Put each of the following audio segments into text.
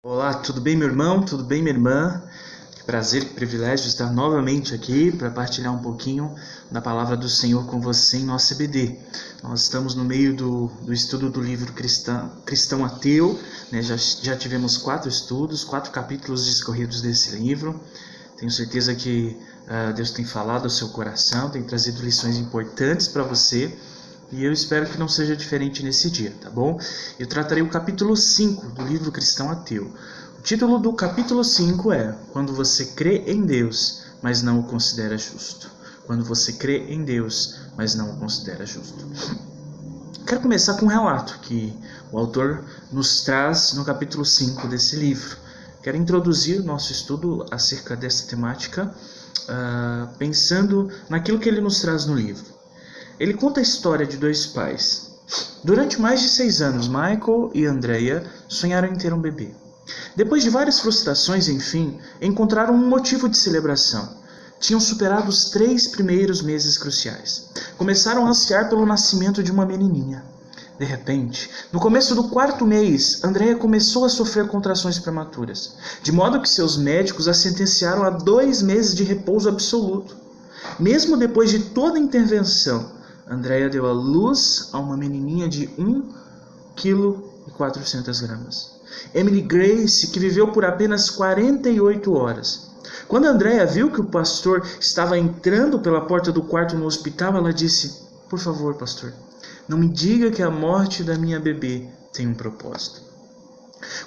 Olá, tudo bem, meu irmão? Tudo bem, minha irmã? Que prazer, que privilégio estar novamente aqui para partilhar um pouquinho da palavra do Senhor com você em nosso EBD. Nós estamos no meio do estudo do livro Cristão Ateu, né? Já tivemos 4 estudos, 4 capítulos discorridos desse livro. Tenho certeza que Deus tem falado ao seu coração, tem trazido lições importantes para você. E eu espero que não seja diferente nesse dia, tá bom? Eu tratarei o capítulo 5 do livro Cristão Ateu. O título do capítulo 5 é Quando você crê em Deus, mas não o considera justo. Quando você crê em Deus, mas não o considera justo. Quero começar com um relato que o autor nos traz no capítulo 5 desse livro. Quero introduzir o nosso estudo acerca dessa temática, pensando naquilo que ele nos traz no livro. Ele conta a história de 2 pais. Durante mais de 6 anos, Michael e Andrea sonharam em ter um bebê. Depois de várias frustrações, enfim, encontraram um motivo de celebração. Tinham superado os 3 primeiros meses cruciais. Começaram a ansiar pelo nascimento de uma menininha. De repente, no começo do 4º mês, Andrea começou a sofrer contrações prematuras, de modo que seus médicos a sentenciaram a 2 meses de repouso absoluto. Mesmo depois de toda a intervenção, Andrea deu à luz a uma menininha de 1,4 kg. Emily Grace, que viveu por apenas 48 horas. Quando Andrea viu que o pastor estava entrando pela porta do quarto no hospital, ela disse: "Por favor, pastor, não me diga que a morte da minha bebê tem um propósito."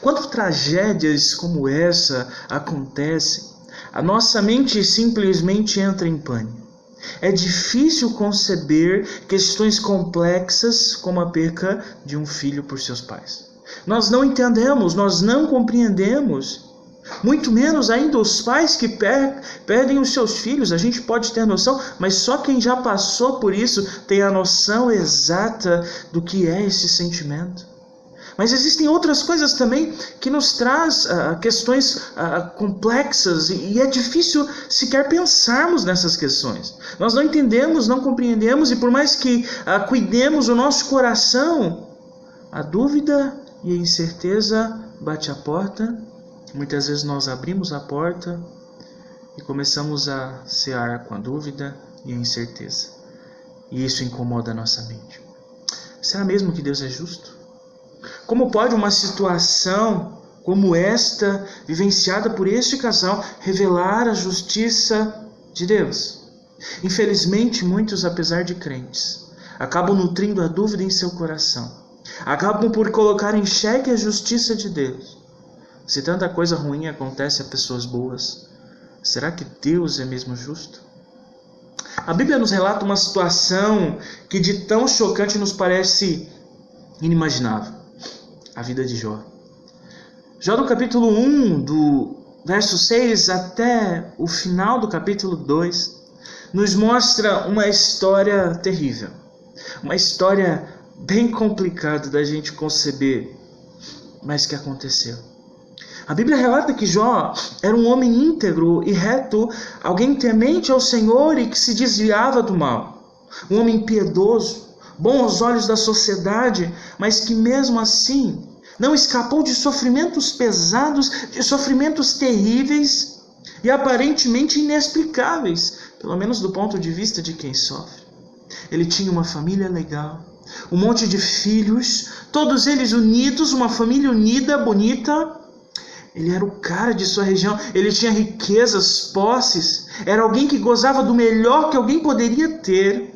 Quando tragédias como essa acontecem, a nossa mente simplesmente entra em pânico. É difícil conceber questões complexas como a perca de um filho por seus pais. Nós não entendemos, nós não compreendemos. Muito menos ainda os pais que perdem os seus filhos. A gente pode ter noção, mas só quem já passou por isso tem a noção exata do que é esse sentimento. Mas existem outras coisas também que nos traz questões complexas e é difícil sequer pensarmos nessas questões. Nós não entendemos, não compreendemos e por mais que cuidemos o nosso coração, a dúvida e a incerteza bate à porta. Muitas vezes nós abrimos a porta e começamos a cear com a dúvida e a incerteza. E isso incomoda a nossa mente. Será mesmo que Deus é justo? Como pode uma situação como esta, vivenciada por este casal, revelar a justiça de Deus? Infelizmente, muitos, apesar de crentes, acabam nutrindo a dúvida em seu coração. Acabam por colocar em xeque a justiça de Deus. Se tanta coisa ruim acontece a pessoas boas, será que Deus é mesmo justo? A Bíblia nos relata uma situação que de tão chocante nos parece inimaginável. A vida de Jó. Jó no capítulo 1, do verso 6 até o final do capítulo 2, nos mostra uma história terrível. Uma história bem complicada da gente conceber, mas que aconteceu. A Bíblia relata que Jó era um homem íntegro e reto, alguém temente ao Senhor e que se desviava do mal. Um homem piedoso, bom aos olhos da sociedade, mas que mesmo assim não escapou de sofrimentos pesados, de sofrimentos terríveis e aparentemente inexplicáveis, pelo menos do ponto de vista de quem sofre. Ele tinha uma família legal, um monte de filhos, todos eles unidos, uma família unida, bonita. Ele era o cara de sua região, ele tinha riquezas, posses, era alguém que gozava do melhor que alguém poderia ter.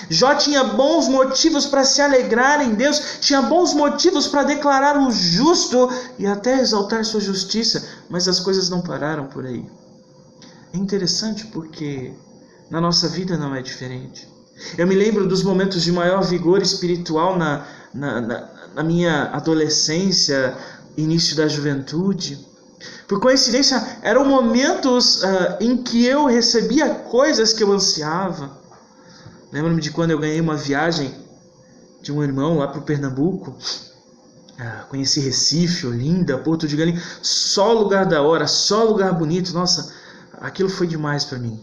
Jó tinha bons motivos para se alegrar em Deus, tinha bons motivos para declarar o justo e até exaltar sua justiça, mas as coisas não pararam por aí. É interessante porque na nossa vida não é diferente. Eu me lembro dos momentos de maior vigor espiritual na minha adolescência, início da juventude. Por coincidência, eram momentos em que eu recebia coisas que eu ansiava. Lembro-me de quando eu ganhei uma viagem de um irmão lá para o Pernambuco. Conheci Recife, Olinda, Porto de Galinhas. Só lugar da hora, só lugar bonito. Nossa, aquilo foi demais para mim.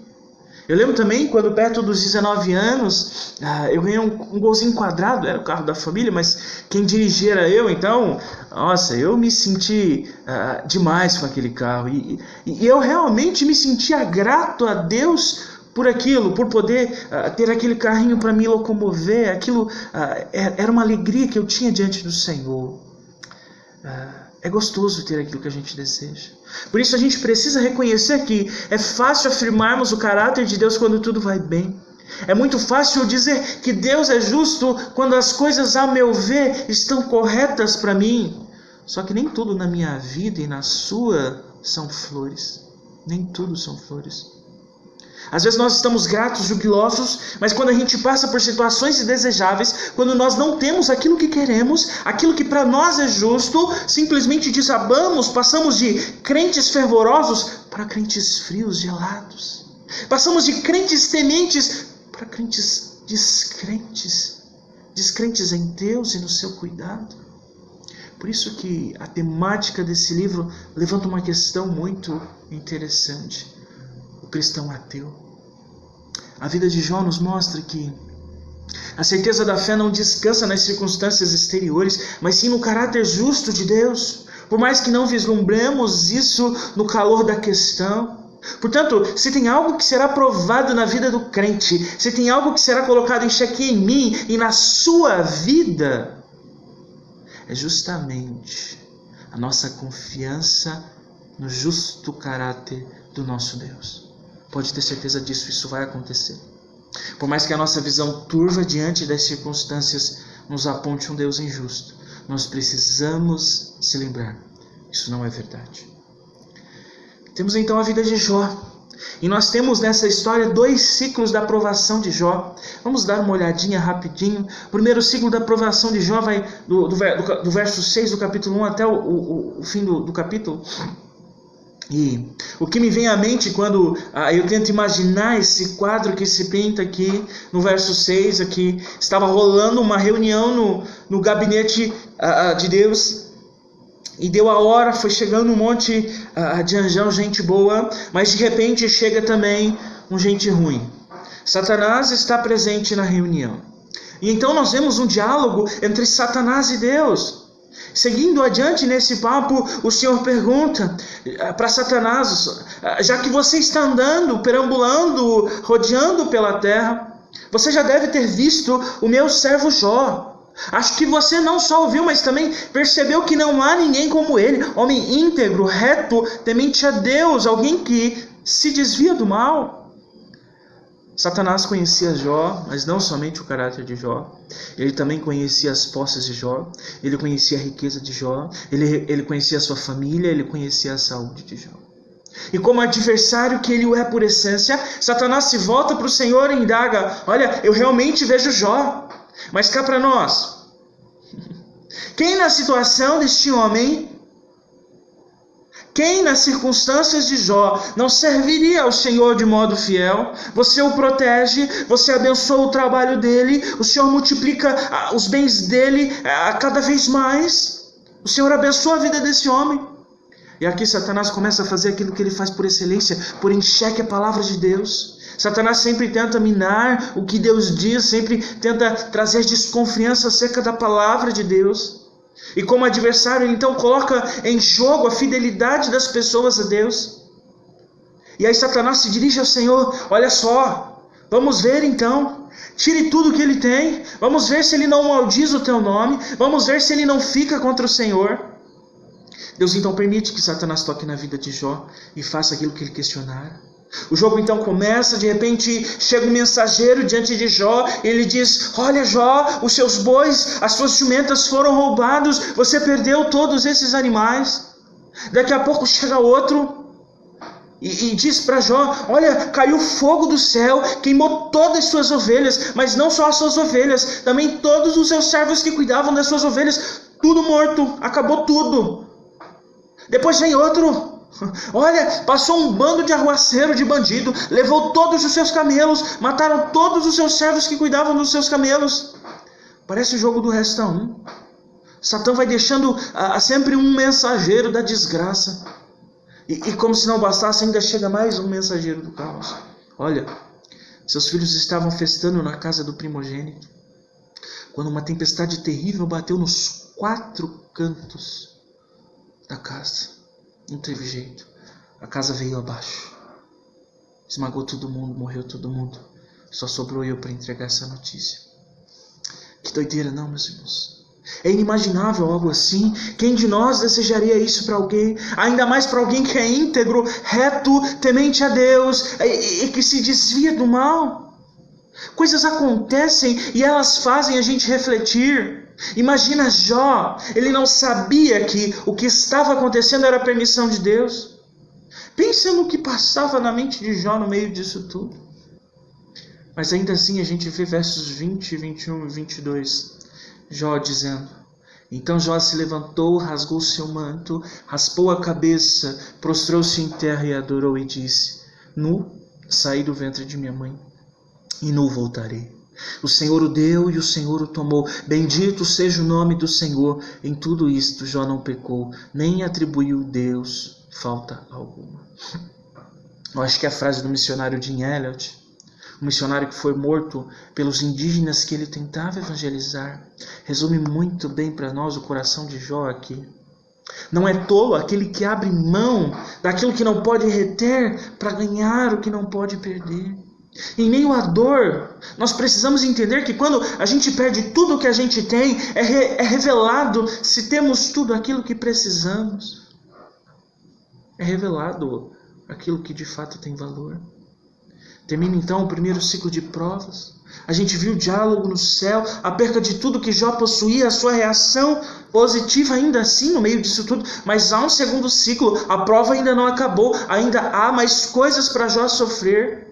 Eu lembro também quando perto dos 19 anos, eu ganhei um golzinho quadrado, era o carro da família, mas quem dirigia era eu, então, nossa, eu me senti demais com aquele carro. E eu realmente me sentia grato a Deus por aquilo, por poder ter aquele carrinho para me locomover. Aquilo era uma alegria que eu tinha diante do Senhor. É gostoso ter aquilo que a gente deseja. Por isso a gente precisa reconhecer que é fácil afirmarmos o caráter de Deus quando tudo vai bem. É muito fácil dizer que Deus é justo quando as coisas, a meu ver, estão corretas para mim. Só que nem tudo na minha vida e na sua são flores. Nem tudo são flores. Às vezes nós estamos gratos, jubilosos, mas quando a gente passa por situações indesejáveis, quando nós não temos aquilo que queremos, aquilo que para nós é justo, simplesmente desabamos, passamos de crentes fervorosos para crentes frios, gelados. Passamos de crentes tementes para crentes descrentes, descrentes em Deus e no seu cuidado. Por isso que a temática desse livro levanta uma questão muito interessante. O cristão ateu. A vida de Jó nos mostra que a certeza da fé não descansa nas circunstâncias exteriores, mas sim no caráter justo de Deus. Por mais que não vislumbremos isso no calor da questão. Portanto, se tem algo que será provado na vida do crente, se tem algo que será colocado em xeque em mim e na sua vida, é justamente a nossa confiança no justo caráter do nosso Deus. Pode ter certeza disso, isso vai acontecer. Por mais que a nossa visão turva diante das circunstâncias nos aponte um Deus injusto, nós precisamos se lembrar, isso não é verdade. Temos então a vida de Jó. E nós temos nessa história 2 ciclos da aprovação de Jó. Vamos dar uma olhadinha rapidinho. O primeiro ciclo da aprovação de Jó vai do verso 6 do capítulo 1 até o fim do capítulo. E o que me vem à mente quando eu tento imaginar esse quadro que se pinta aqui no verso 6, aqui estava rolando uma reunião no gabinete de Deus, e deu a hora, foi chegando um monte de anjão, gente boa, mas de repente chega também um gente ruim. Satanás está presente na reunião. E então nós vemos um diálogo entre Satanás e Deus. Seguindo adiante nesse papo, o Senhor pergunta para Satanás: já que você está andando, perambulando, rodeando pela terra, você já deve ter visto o meu servo Jó. Acho que você não só ouviu, mas também percebeu que não há ninguém como ele, homem íntegro, reto, temente a Deus, alguém que se desvia do mal. Satanás conhecia Jó, mas não somente o caráter de Jó. Ele também conhecia as posses de Jó. Ele conhecia a riqueza de Jó. Ele conhecia a sua família. Ele conhecia a saúde de Jó. E como adversário que ele o é por essência, Satanás se volta para o Senhor e indaga: olha, eu realmente vejo Jó, mas cá para nós, quem na situação deste homem, quem nas circunstâncias de Jó não serviria ao Senhor de modo fiel? Você o protege, você abençoa o trabalho dele, o Senhor multiplica os bens dele cada vez mais. O Senhor abençoa a vida desse homem. E aqui Satanás começa a fazer aquilo que ele faz por excelência, pôr em xeque a palavra de Deus. Satanás sempre tenta minar o que Deus diz, sempre tenta trazer desconfiança acerca da palavra de Deus. E como adversário, ele então coloca em jogo a fidelidade das pessoas a Deus. E aí Satanás se dirige ao Senhor: olha só, vamos ver então, tire tudo que ele tem, vamos ver se ele não maldiz o teu nome, vamos ver se ele não fica contra o Senhor. Deus então permite que Satanás toque na vida de Jó e faça aquilo que ele questionara. O jogo então começa, de repente chega um mensageiro diante de Jó, e ele diz: olha Jó, os seus bois, as suas jumentas foram roubados, você perdeu todos esses animais. Daqui a pouco chega outro e diz para Jó: olha, caiu fogo do céu, queimou todas as suas ovelhas, mas não só as suas ovelhas, também todos os seus servos que cuidavam das suas ovelhas, tudo morto, acabou tudo. Depois vem outro: olha, passou um bando de arruaceiro, de bandido, levou todos os seus camelos, mataram todos os seus servos que cuidavam dos seus camelos. Parece o jogo do Resta 1. Satã vai deixando sempre um mensageiro da desgraça. E como se não bastasse, ainda chega mais um mensageiro do caos. Olha, Seus filhos estavam festando na casa do primogênito, quando uma tempestade terrível bateu nos 4 cantos da casa. Não teve jeito. A casa veio abaixo. Esmagou todo mundo, morreu todo mundo. Só sobrou eu para entregar essa notícia. Que doideira, não, meus irmãos? É inimaginável algo assim. Quem de nós desejaria isso para alguém? Ainda mais para alguém que é íntegro, reto, temente a Deus e que se desvia do mal. Coisas acontecem e elas fazem a gente refletir. Imagina Jó. Ele não sabia que o que estava acontecendo era a permissão de Deus. Pensa no que passava na mente de Jó no meio disso tudo. Mas ainda assim a gente vê versos 20, 21 e 22. Jó dizendo: então Jó se levantou, rasgou seu manto, raspou a cabeça, prostrou-se em terra e adorou e disse: nu saí do ventre de minha mãe e nu voltarei. O Senhor o deu e o Senhor o tomou. Bendito seja o nome do Senhor. Em tudo isto Jó não pecou, nem atribuiu a Deus falta alguma. Eu acho que é a frase do missionário Jim Elliot, um missionário que foi morto pelos indígenas que ele tentava evangelizar, resume muito bem para nós o coração de Jó aqui. Não é tolo aquele que abre mão daquilo que não pode reter para ganhar o que não pode perder. Em meio à dor, nós precisamos entender que quando a gente perde tudo o que a gente tem, é revelado se temos tudo aquilo que precisamos. É revelado aquilo que de fato tem valor. Termina então o primeiro ciclo de provas. A gente viu o diálogo no céu, a perca de tudo que Jó possuía, a sua reação positiva ainda assim no meio disso tudo. Mas há um segundo ciclo, a prova ainda não acabou, ainda há mais coisas para Jó sofrer.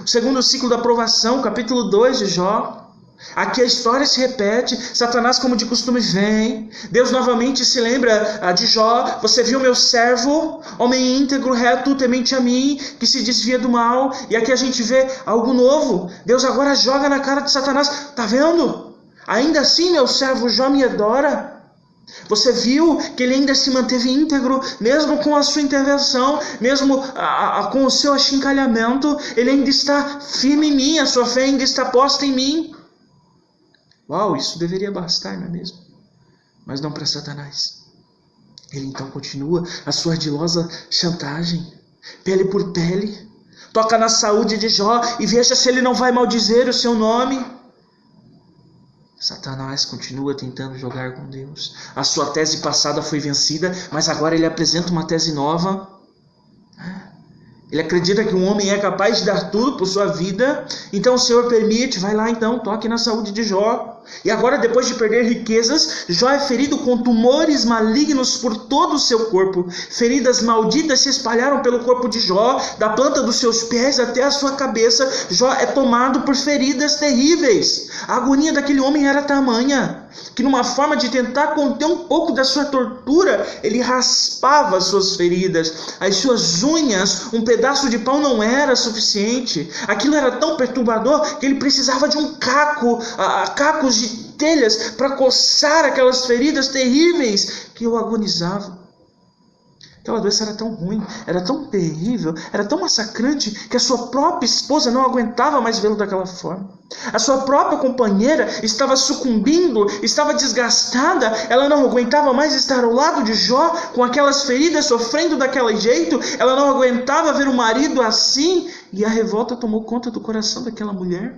O segundo ciclo da provação, capítulo 2 de Jó. Aqui a história se repete, Satanás como de costume vem, Deus novamente se lembra de Jó: você viu meu servo, homem íntegro, reto, temente a mim, que se desvia do mal. E aqui a gente vê algo novo, Deus agora joga na cara de Satanás: tá vendo? Ainda assim meu servo Jó me adora. Você viu que ele ainda se manteve íntegro, mesmo com a sua intervenção, mesmo com o seu achincalhamento, ele ainda está firme em mim, a sua fé ainda está posta em mim. Uau, isso deveria bastar, não é mesmo? Mas não para Satanás. Ele então continua a sua ardilosa chantagem, pele por pele. Toca na saúde de Jó e veja se ele não vai maldizer o seu nome. Satanás continua tentando jogar com Deus. A sua tese passada foi vencida, mas agora ele apresenta uma tese nova. Ele acredita que um homem é capaz de dar tudo por sua vida. Então o Senhor permite, vai lá então, toque na saúde de Jó. E agora, depois de perder riquezas, Jó é ferido com tumores malignos por todo o seu corpo. Feridas malditas se espalharam pelo corpo de Jó, da planta dos seus pés até a sua cabeça. Jó é tomado por feridas terríveis. A agonia daquele homem era tamanha que, numa forma de tentar conter um pouco da sua tortura, ele raspava as suas feridas, as suas unhas. Um pedaço de pau não era suficiente. Aquilo era tão perturbador que ele precisava de um cacos de telhas para coçar aquelas feridas terríveis que o agonizavam. Aquela doença era tão ruim, era tão terrível, era tão massacrante que a sua própria esposa não aguentava mais vê-lo daquela forma. A sua própria companheira estava sucumbindo, estava desgastada, ela não aguentava mais estar ao lado de Jó com aquelas feridas, sofrendo daquele jeito. Ela não aguentava ver o marido assim, e a revolta tomou conta do coração daquela mulher.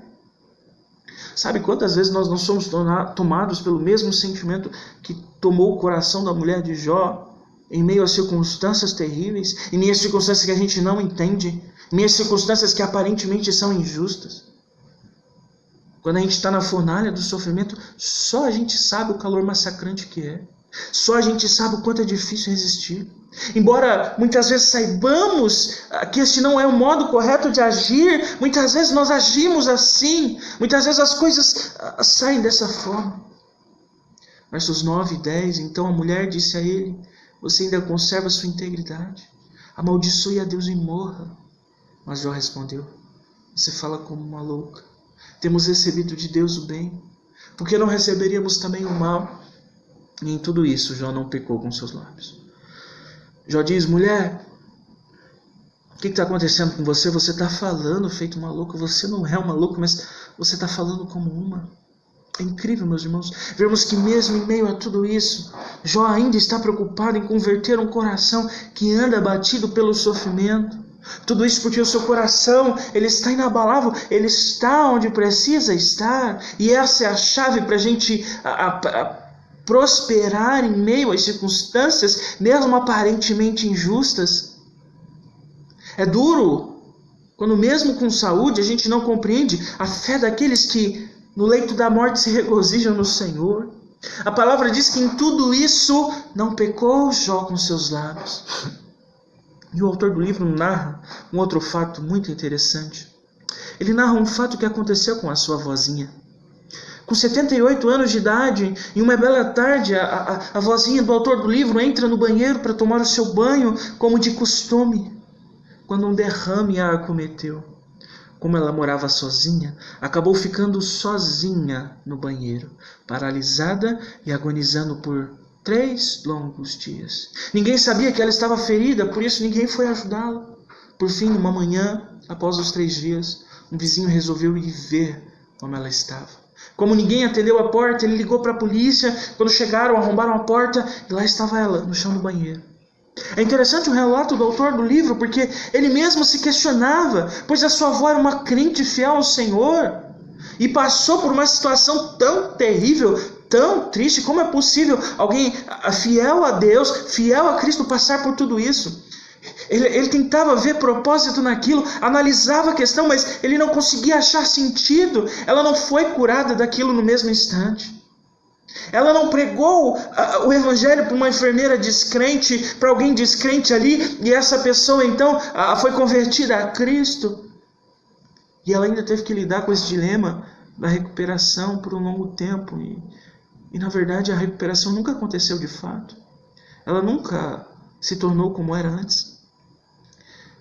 Sabe quantas vezes nós não somos tomados pelo mesmo sentimento que tomou o coração da mulher de Jó, em meio a circunstâncias terríveis, em meio a circunstâncias que a gente não entende, em meio a circunstâncias que aparentemente são injustas? Quando a gente está na fornalha do sofrimento, só a gente sabe o calor massacrante que é. Só a gente sabe o quanto é difícil resistir. Embora muitas vezes saibamos que este não é o modo correto de agir, muitas vezes nós agimos assim, muitas vezes as coisas saem dessa forma. Versos 9 e 10, então a mulher disse a ele: você ainda conserva sua integridade? Amaldiçoe a Deus e morra. Mas Jó respondeu: você fala como uma louca. Temos recebido de Deus o bem, por que não receberíamos também o mal? E em tudo isso Jó não pecou com seus lábios. Jó diz: mulher, que está acontecendo com você? Você está falando feito maluco. Você não é um maluco, mas você está falando como uma. É incrível, meus irmãos, vermos que mesmo em meio a tudo isso, Jó ainda está preocupado em converter um coração que anda abatido pelo sofrimento. Tudo isso porque o seu coração, ele está inabalável, ele está onde precisa estar. E essa é a chave para a gente prosperar em meio às circunstâncias, mesmo aparentemente injustas. É duro quando mesmo com saúde a gente não compreende a fé daqueles que no leito da morte se regozijam no Senhor. A palavra diz que em tudo isso não pecou Jó com seus lábios. E o autor do livro narra um outro fato muito interessante. Ele narra um fato que aconteceu com a sua vozinha. Com 78 anos de idade, em uma bela tarde, a vozinha do autor do livro entra no banheiro para tomar o seu banho, como de costume, quando um derrame a acometeu. Como ela morava sozinha, acabou ficando sozinha no banheiro, paralisada e agonizando por 3 longos dias. Ninguém sabia que ela estava ferida, por isso ninguém foi ajudá-la. Por fim, numa manhã, após os 3 dias, um vizinho resolveu ir ver como ela estava. Como ninguém atendeu a porta, ele ligou para a polícia. Quando chegaram, arrombaram a porta e lá estava ela, no chão do banheiro. É interessante o relato do autor do livro, porque ele mesmo se questionava, pois a sua avó era uma crente fiel ao Senhor e passou por uma situação tão terrível, tão triste. Como é possível alguém fiel a Deus, fiel a Cristo, passar por tudo isso? Ele tentava ver propósito naquilo, analisava a questão, mas ele não conseguia achar sentido. Ela não foi curada daquilo no mesmo instante. Ela não pregou o evangelho para uma enfermeira descrente, para alguém descrente ali, e essa pessoa então foi convertida a Cristo. E ela ainda teve que lidar com esse dilema da recuperação por um longo tempo. E na verdade a recuperação nunca aconteceu de fato. Ela nunca se tornou como era antes.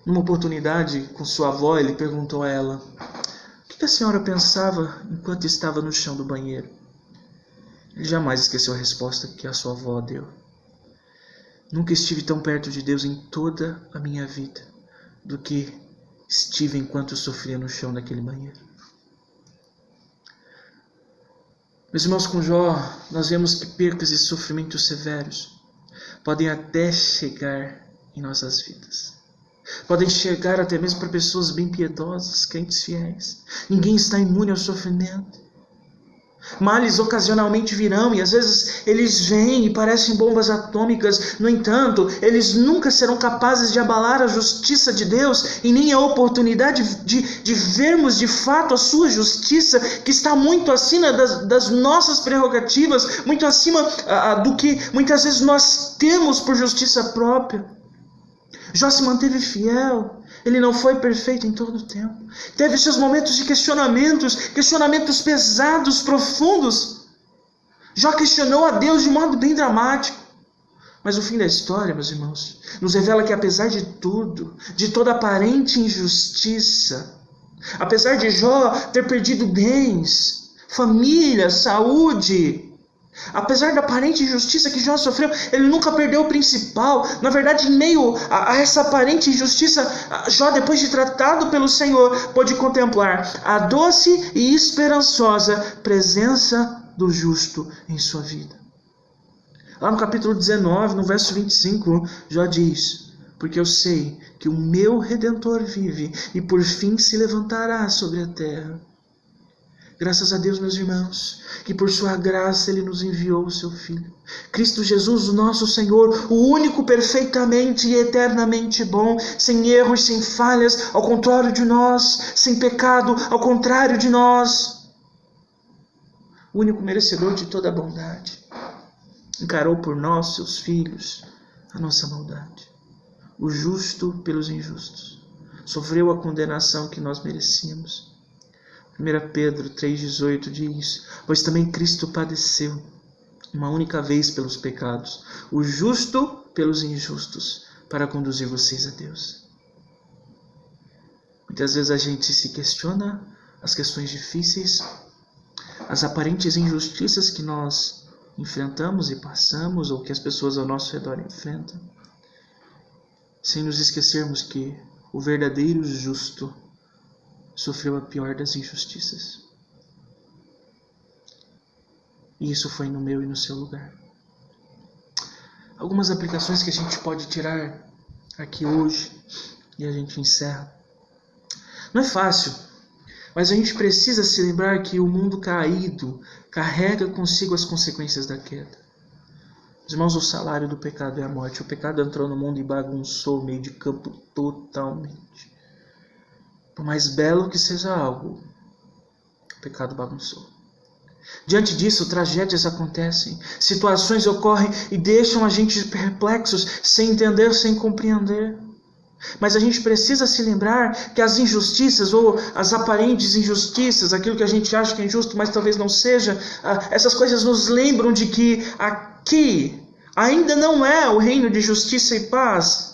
Numa oportunidade com sua avó, ele perguntou a ela: o que a senhora pensava enquanto estava no chão do banheiro? Ele jamais esqueceu a resposta que a sua avó deu. Nunca estive tão perto de Deus em toda a minha vida do que estive enquanto sofria no chão daquele banheiro. Meus irmãos, com Jó, nós vemos que percas e sofrimentos severos podem até chegar em nossas vidas. Podem chegar até mesmo para pessoas bem piedosas, crentes fiéis. Ninguém está imune ao sofrimento. Males ocasionalmente virão e às vezes eles vêm e parecem bombas atômicas. No entanto, eles nunca serão capazes de abalar a justiça de Deus e nem a oportunidade de vermos de fato a sua justiça, que está muito acima das nossas prerrogativas, muito acima do que muitas vezes nós temos por justiça própria. Jó se manteve fiel. Ele não foi perfeito em todo o tempo. Teve seus momentos de questionamentos pesados, profundos. Jó questionou a Deus de modo bem dramático. Mas o fim da história, meus irmãos, nos revela que apesar de tudo, de toda aparente injustiça, apesar de Jó ter perdido bens, família, saúde, apesar da aparente injustiça que Jó sofreu, ele nunca perdeu o principal. Na verdade, em meio a essa aparente injustiça, Jó, depois de tratado pelo Senhor, pôde contemplar a doce e esperançosa presença do justo em sua vida. Lá no capítulo 19, no verso 25, Jó diz: porque eu sei que o meu Redentor vive e por fim se levantará sobre a terra. Graças a Deus, meus irmãos, que por sua graça Ele nos enviou o seu Filho. Cristo Jesus, o nosso Senhor, o único perfeitamente e eternamente bom, sem erros, sem falhas, ao contrário de nós, sem pecado, ao contrário de nós. O único merecedor de toda a bondade. Encarou por nós, seus filhos, a nossa maldade. O justo pelos injustos. Sofreu a condenação que nós merecíamos. 1 Pedro 3,18 diz: pois também Cristo padeceu uma única vez pelos pecados, o justo pelos injustos, para conduzir vocês a Deus. Muitas vezes a gente se questiona as questões difíceis, as aparentes injustiças que nós enfrentamos e passamos, ou que as pessoas ao nosso redor enfrentam, sem nos esquecermos que o verdadeiro justo, sofreu a pior das injustiças. E isso foi no meu e no seu lugar. Algumas aplicações que a gente pode tirar aqui hoje e a gente encerra. Não é fácil, mas a gente precisa se lembrar que o mundo caído carrega consigo as consequências da queda. Meus irmãos, o salário do pecado é a morte. O pecado entrou no mundo e bagunçou o meio de campo totalmente. Por mais belo que seja algo, o pecado bagunçou. Diante disso, tragédias acontecem, situações ocorrem e deixam a gente perplexos, sem entender, sem compreender. Mas a gente precisa se lembrar que as injustiças ou as aparentes injustiças, aquilo que a gente acha que é injusto, mas talvez não seja, essas coisas nos lembram de que aqui ainda não é o reino de justiça e paz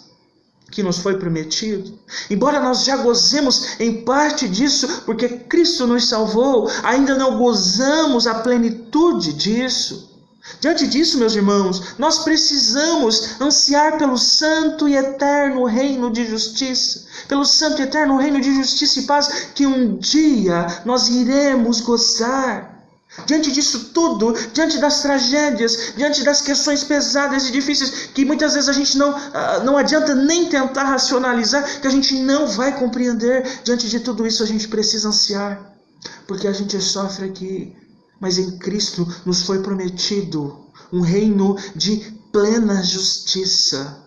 que nos foi prometido. Embora nós já gozemos em parte disso, porque Cristo nos salvou, ainda não gozamos a plenitude disso. Diante disso, meus irmãos, nós precisamos ansiar pelo santo e eterno reino de justiça, pelo santo e eterno reino de justiça e paz, que um dia nós iremos gozar. Diante disso tudo, diante das tragédias, diante das questões pesadas e difíceis, que muitas vezes a gente não adianta nem tentar racionalizar, que a gente não vai compreender, diante de tudo isso a gente precisa ansiar, porque a gente sofre aqui, mas em Cristo nos foi prometido um reino de plena justiça.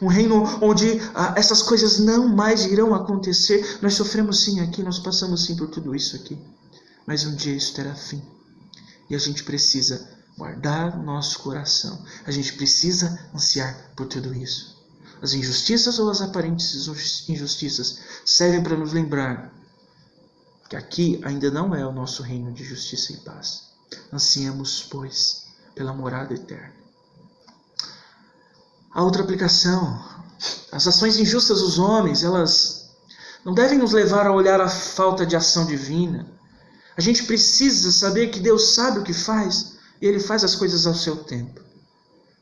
Um reino onde essas coisas não mais irão acontecer. Nós sofremos sim aqui, nós passamos sim por tudo isso aqui. Mas um dia isso terá fim. E a gente precisa guardar o nosso coração. A gente precisa ansiar por tudo isso. As injustiças ou as aparentes injustiças servem para nos lembrar que aqui ainda não é o nosso reino de justiça e paz. Ansiemos, pois, pela morada eterna. A outra aplicação. As ações injustas dos homens, elas não devem nos levar a olhar a falta de ação divina. A gente precisa saber que Deus sabe o que faz e Ele faz as coisas ao seu tempo.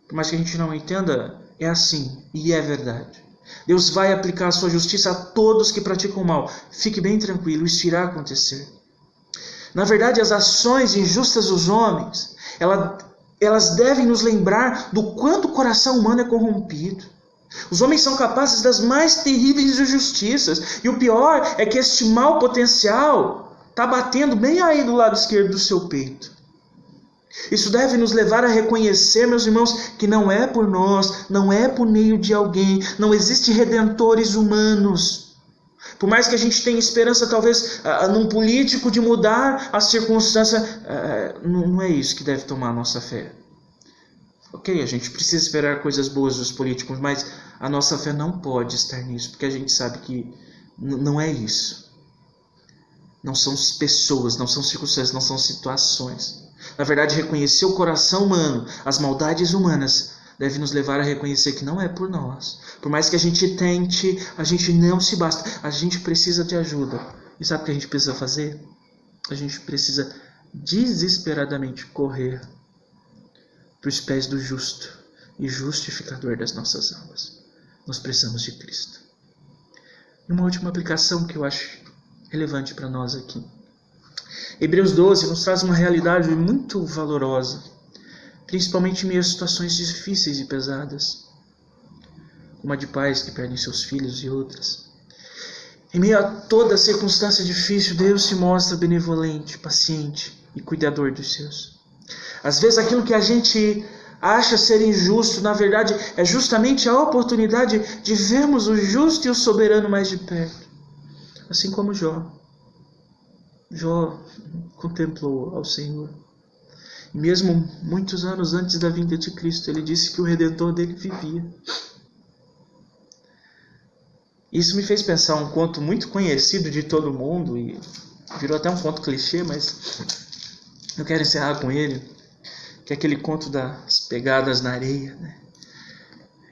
Por mais que a gente não entenda, é assim e é verdade. Deus vai aplicar a sua justiça a todos que praticam o mal. Fique bem tranquilo, isso irá acontecer. Na verdade, as ações injustas dos homens, elas devem nos lembrar do quanto o coração humano é corrompido. Os homens são capazes das mais terríveis injustiças. E o pior é que este mau potencial está batendo bem aí do lado esquerdo do seu peito. Isso deve nos levar a reconhecer, meus irmãos, que não é por nós, não é por meio de alguém, não existem redentores humanos. Por mais que a gente tenha esperança, talvez, num político de mudar a circunstância, não é isso que deve tomar a nossa fé. Ok, a gente precisa esperar coisas boas dos políticos, mas a nossa fé não pode estar nisso, porque a gente sabe que não é isso. Não são pessoas, não são circunstâncias, não são situações. Na verdade, reconhecer o coração humano, as maldades humanas, deve nos levar a reconhecer que não é por nós. Por mais que a gente tente, a gente não se basta. A gente precisa de ajuda. E sabe o que a gente precisa fazer? A gente precisa desesperadamente correr para os pés do justo e justificador das nossas almas. Nós precisamos de Cristo. E uma última aplicação que eu acho relevante para nós aqui. Hebreus 12 nos traz uma realidade muito valorosa, principalmente em meio a situações difíceis e pesadas, como a de pais que perdem seus filhos e outras. Em meio a toda circunstância difícil, Deus se mostra benevolente, paciente e cuidador dos seus. Às vezes aquilo que a gente acha ser injusto, na verdade, é justamente a oportunidade de vermos o justo e o soberano mais de perto. Assim como Jó. Jó contemplou ao Senhor. E mesmo muitos anos antes da vinda de Cristo, ele disse que o Redentor dele vivia. Isso me fez pensar um conto muito conhecido de todo mundo, e virou até um conto clichê, mas eu quero encerrar com ele, que é aquele conto das pegadas na areia, né?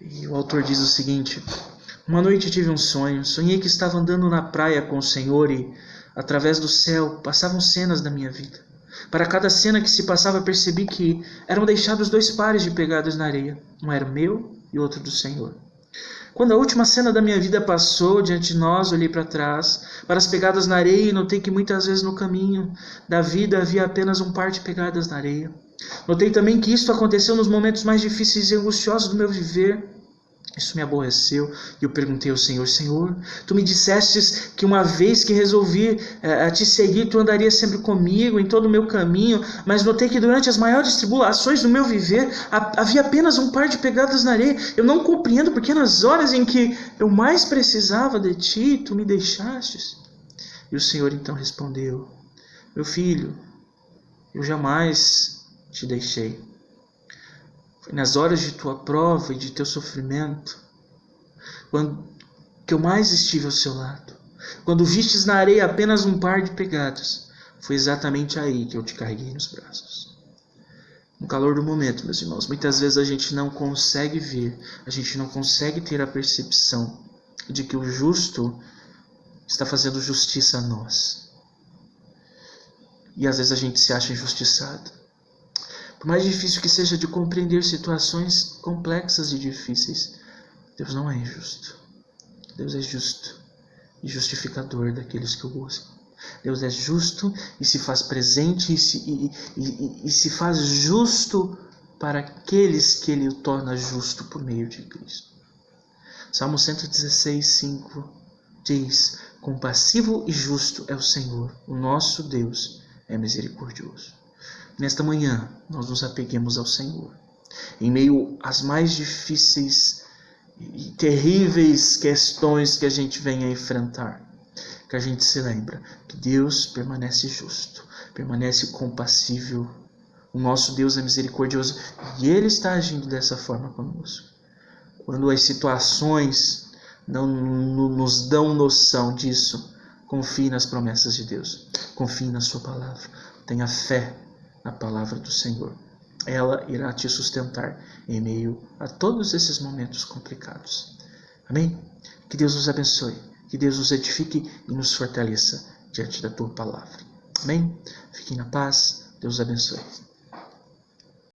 E o autor diz o seguinte: uma noite tive um sonho, sonhei que estava andando na praia com o Senhor e, através do céu, passavam cenas da minha vida. Para cada cena que se passava, percebi que eram deixados 2 pares de pegadas na areia. Um era meu e outro do Senhor. Quando a última cena da minha vida passou diante de nós, olhei para trás, para as pegadas na areia, e notei que muitas vezes no caminho da vida havia apenas um par de pegadas na areia. Notei também que isto aconteceu nos momentos mais difíceis e angustiosos do meu viver. Isso me aborreceu e eu perguntei ao Senhor: Senhor, tu me dissestes que uma vez que resolvi te seguir, tu andarias sempre comigo em todo o meu caminho, mas notei que durante as maiores tribulações do meu viver havia apenas um par de pegadas na areia. Eu não compreendo porque nas horas em que eu mais precisava de ti, tu me deixastes. E o Senhor então respondeu: meu filho, eu jamais te deixei. Foi nas horas de tua prova e de teu sofrimento, quando que eu mais estive ao seu lado, quando vistes na areia apenas um par de pegadas, foi exatamente aí que eu te carreguei nos braços. No calor do momento, meus irmãos, muitas vezes a gente não consegue ver, a gente não consegue ter a percepção de que o justo está fazendo justiça a nós. E às vezes a gente se acha injustiçado. Por mais difícil que seja de compreender situações complexas e difíceis, Deus não é injusto. Deus é justo e justificador daqueles que o buscam. Deus é justo e se faz presente e se faz justo para aqueles que Ele o torna justo por meio de Cristo. Salmo 116, 5 diz: compassivo e justo é o Senhor, o nosso Deus é misericordioso. Nesta manhã, nós nos apeguemos ao Senhor. Em meio às mais difíceis e terríveis questões que a gente vem a enfrentar, que a gente se lembra que Deus permanece justo, permanece compassível. O nosso Deus é misericordioso e Ele está agindo dessa forma conosco. Quando as situações não nos dão noção disso, confie nas promessas de Deus, confie na sua palavra, tenha fé na palavra do Senhor. Ela irá te sustentar em meio a todos esses momentos complicados. Amém? Que Deus nos abençoe, que Deus nos edifique e nos fortaleça diante da tua palavra. Amém? Fiquem na paz. Deus abençoe.